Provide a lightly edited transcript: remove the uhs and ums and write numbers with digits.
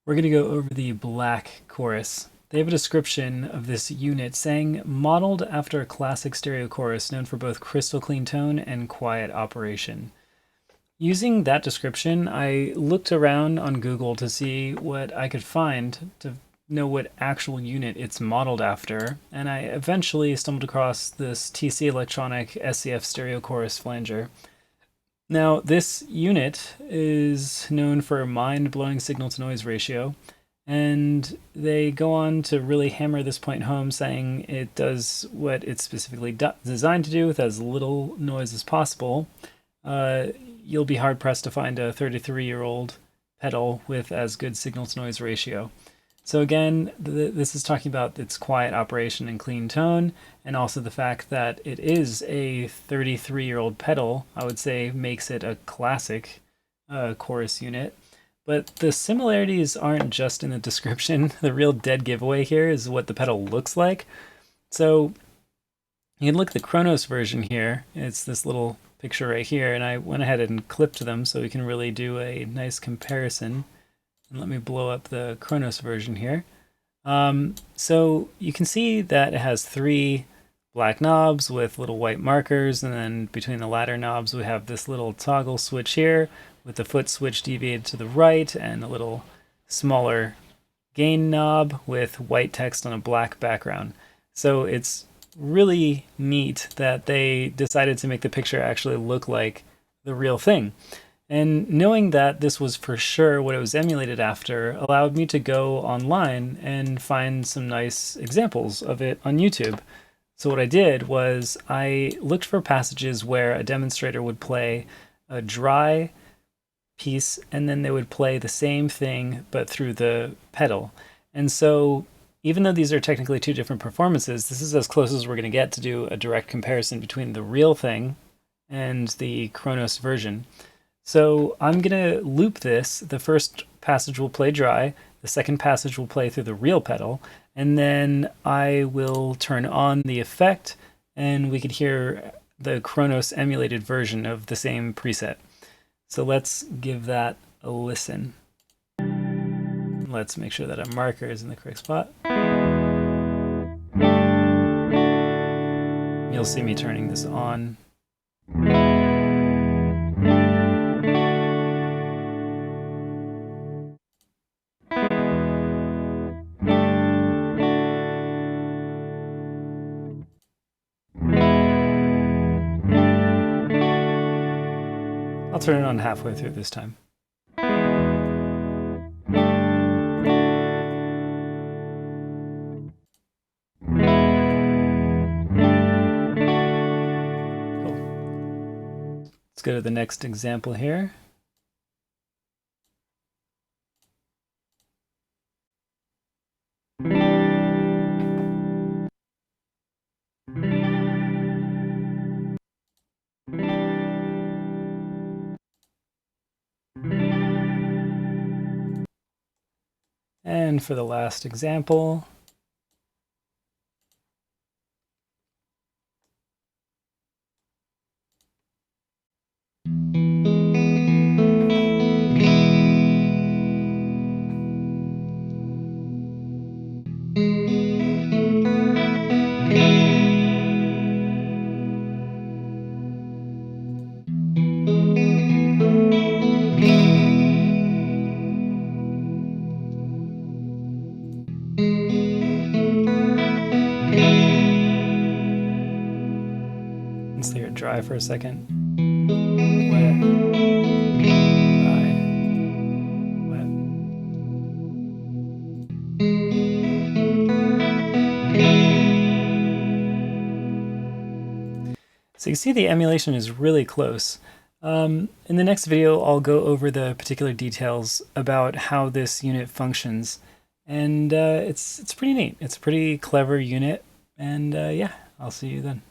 We're going to go over the black chorus. They have a description of this unit saying, modeled after a classic stereo chorus known for both crystal clean tone and quiet operation. Using that description, I looked around on Google to see what I could find to know what actual unit it's modeled after, and I eventually stumbled across this TC Electronic SCF stereo chorus flanger. Now, this unit is known for a mind-blowing signal-to-noise ratio, and they go on to really hammer this point home, saying it does what it's specifically designed to do with as little noise as possible. You'll be hard-pressed to find a 33-year-old pedal with as good signal-to-noise ratio. So again, this is talking about its quiet operation and clean tone, and also the fact that it is a 33-year-old pedal, I would say makes it a classic chorus unit. But the similarities aren't just in the description. The real dead giveaway here is what the pedal looks like. So you can look at the Kronos version here. It's this little picture right here, and I went ahead and clipped them so we can really do a nice comparison. And let me blow up the Kronos version here. So you can see that it has 3 black knobs with little white markers, and then between the ladder knobs we have this little toggle switch here with the foot switch deviated to the right, and a little smaller gain knob with white text on a black background. So it's really neat that they decided to make the picture actually look like the real thing. And knowing that this was for sure what it was emulated after allowed me to go online and find some nice examples of it on YouTube. So what I did was I looked for passages where a demonstrator would play a dry piece and then they would play the same thing but through the pedal. And so even though these are technically 2 different performances, this is as close as we're going to get to do a direct comparison between the real thing and the Kronos version. So I'm going to loop this. The first passage will play dry, the second passage will play through the real pedal, and then I will turn on the effect and we could hear the Kronos emulated version of the same preset. So let's give that a listen. Let's make sure that our marker is in the correct spot. You'll see me turning this on. I'll turn it on halfway through this time. Cool. Let's go to the next example here. And for the last example, let's hear it dry for a second. Wet, dry, wet. So you see the emulation is really close. In the next video, I'll go over the particular details about how this unit functions. And it's pretty neat. It's a pretty clever unit. And yeah, I'll see you then.